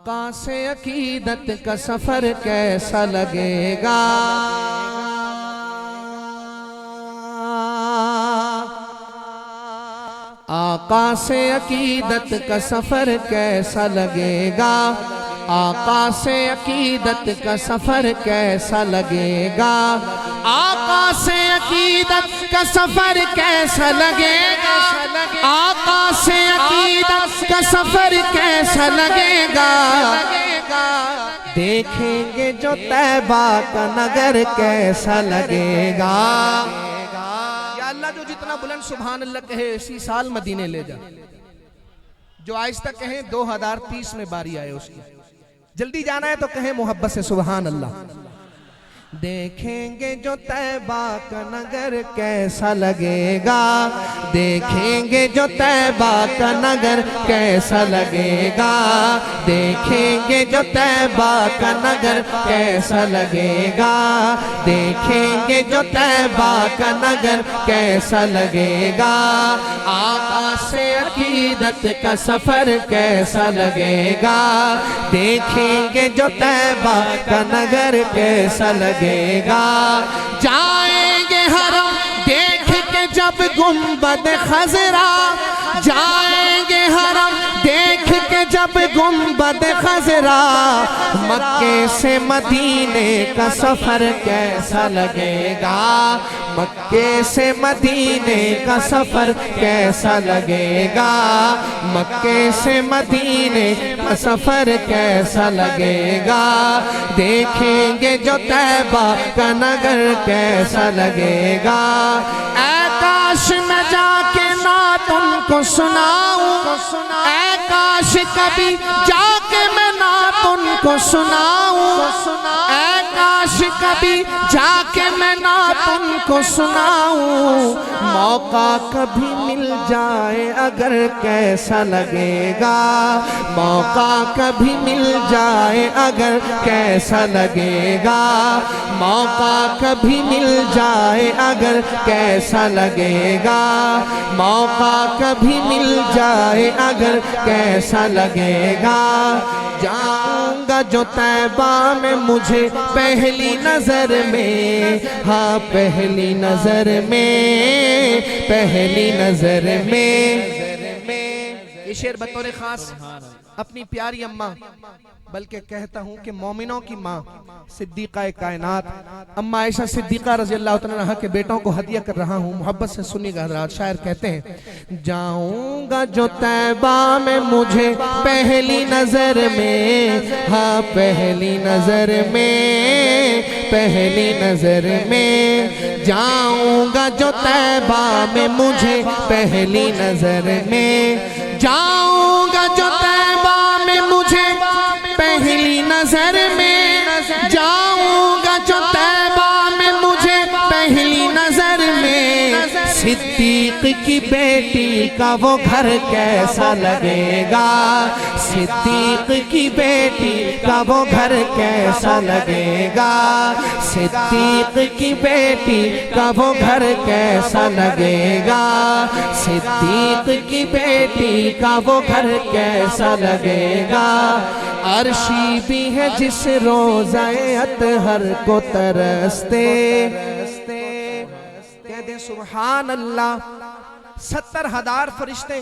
آقا سے عقیدت کا سفر کیسا لگے گا؟ آقا سے عقیدت کا سفر کیسا لگے گا؟ آقا سے عقیدت کا سفر کیسا لگے گا؟ آقا سے عقیدت کا سفر کیسا لگے گا؟ آقا سے عقیدت کا سفر کیسا لگے گا؟ دیکھیں گے جو طیبہ کا نگر کیسا لگے گا؟ یا اللہ جو جتنا بلند سبحان اللہ کہے اسی سال مدینے لے جا، جو آہستہ کہیں 2030 میں باری آئے اس کی، جلدی جانا ہے تو کہیں محبت سے سبحان اللہ۔ دیکھیں گے جو طیبہ کا نگر کیسا لگے گا؟ دیکھیں گے جو طیبہ کا نگر کیسا لگے گا؟ دیکھیں گے جو طیبہ کا نگر کیسا لگے گا؟ دیکھیں گے جو طیبہ کا نگر کیسا لگے گا؟ آقا سے عقیدت کا سفر کیسا لگے گا؟ دیکھیں گے جو طیبہ کا نگر کیسا لگے گا؟ جائیں گے حرم دیکھ کے جب گنبد خضرا، جائیں گے حرم دیکھ کے جب گنبد خضرا، مکے سے مدینے کا سفر کیسا لگے گا؟ مکے سے مدینے کا سفر کیسا لگے گا؟ مکے سے مدینے کا سفر کیسا لگے گا؟ دیکھیں گے جو طیبہ کا نگر کیسا لگے گا؟ اے کاش میں جا کے نعت ان کو سناؤں، اے کاش کبھی جا کے میں نعت ان کو سناؤں، اے کاش کبھی جا کے میں نعت ان کو سناؤں، موقع کبھی مل جائے اگر کیسا لگے گا؟ موقع کبھی مل جائے اگر کیسا لگے گا؟ موقع کبھی مل جائے اگر کیسا لگے گا؟ موقع کبھی مل جائے اگر کیسا لگے گا؟ جاؤں گا جو طیبہ میں مجھے پہلی نظر میں، ہاں پہلی نظر میں، پہلی نظر میں۔ یہ شعر بطور خاص اپنی پیاری اماں، بلکہ کہتا ہوں کہ مومنوں کی ماں صدیقہ کائنات اماں عائشہ صدیقہ رضی اللہ عنہا کے بیٹوں کو ہدیہ کر رہا ہوں، محبت سے سنیے گا حضرات۔ شاعر کہتے ہیں جاؤں گا جو طیبہ میں مجھے پہلی نظر میں، ہاں پہلی نظر میں، پہلی نظر میں۔ جاؤں گا جو طیبہ میں مجھے پہلی نظر میں، جاؤں گا جو طیبہ میں مجھے پہلی نظر میں، جاؤں گا جو طیبہ میں مجھے پہلی نظر میں، صدیق کی بیٹی کا وہ گھر کیسا لگے گا؟ صدیق کی بیٹی کا وہ گھر کیسا لگے گا؟ صدیق کی بیٹی کا وہ گھر کیسا لگے گا؟ صدیق کی بیٹی کا وہ گھر کیسا لگے گا؟ عرشی بھی ہے جس روضہ اطہر کو ترستے، کہہ دیں سبحان اللہ۔ 70,000 فرشتے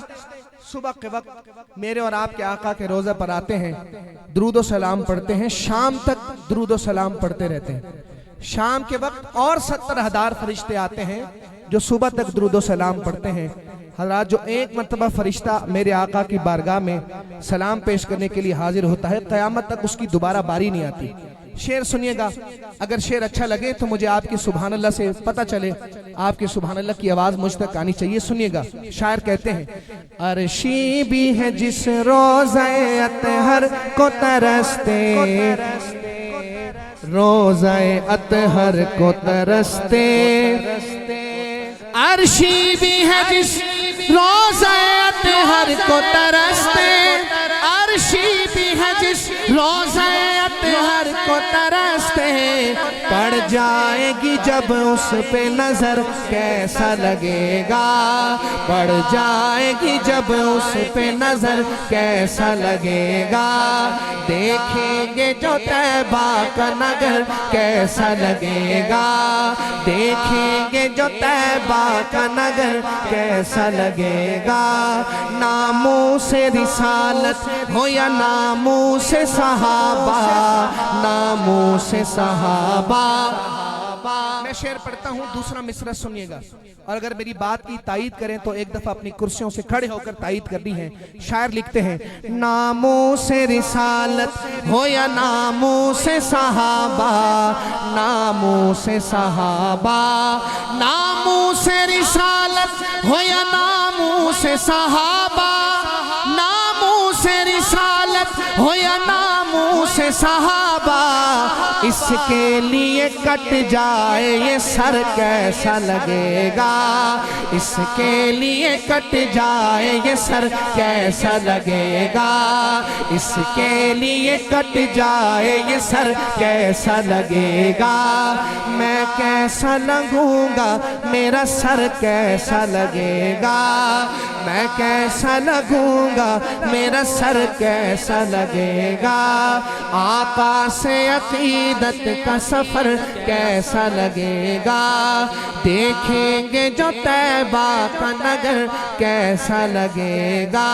صبح کے وقت میرے اور آپ کے آقا کے روضہ پر آتے ہیں، درود و سلام پڑھتے ہیں، شام تک درود و سلام پڑھتے رہتے ہیں۔ شام کے وقت اور 70,000 فرشتے آتے ہیں جو صبح تک درود و سلام پڑھتے ہیں۔ حضرات جو ایک مرتبہ فرشتہ میرے آقا کی بارگاہ میں سلام پیش کرنے کے لیے حاضر ہوتا ہے، قیامت تک اس کی دوبارہ باری نہیں آتی۔ شعر سنیے گا، اگر شعر اچھا لگے تو مجھے آپ کی سبحان اللہ سے پتہ چلے، آپ کی سبحان اللہ کی آواز مجھ تک آنی چاہیے۔ سنیے گا، شاعر کہتے ہیں عرشی بھی ہے جس روضہ اطہر کو ترستے، روضہ اطہر کو ترستے، عرشی بھی ہے جس روضہ اطہر کو ترستے، عرشی بھی ہے جس روضہ لغت ہر کو ترستے ہیں، پڑ جائے گی جب اس پہ نظر کیسا لگے گا، پڑ جائے گی جب اس پہ نظر کیسا لگے گا، دیکھیں گے جو طیبہ کا نگر کیسا لگے گا، دیکھیں گے جو طیبہ کا نگر کیسا لگے گا، ناموس رسالت ہو یا ناموس صحابہ، ناموس صحابہ۔ میں شعر پڑھتا ہوں، دوسرا مصرع سنیے گا، اور اگر میری بات کی تائید کریں تو ایک دفعہ اپنی کرسیوں سے کھڑے ہو کر تائید کرنی ہے۔ شاعر لکھتے ہیں، ناموس رسالت ہو یا ناموس صحابہ، ناموس صحابہ، ناموس رسالت ہو یا ناموس صحابہ، ناموس رسالت ہو یا ناموس صحابہ، اس کے لیے کٹ جائے یہ سر کیسا لگے گا، اس کے لیے کٹ جائے یہ سر کیسا لگے گا، اس کے لیے کٹ جائے یہ سر کیسا لگے گا، میں کیسا لگوں گا میرا سر کیسا لگے گا، میں کیسا لگوں گا میرا سر کیسا لگے گا، آقا سے عقیدت کا سفر کیسا لگے گا، دیکھیں گے جو طیبہ کا نگر کیسا لگے گا۔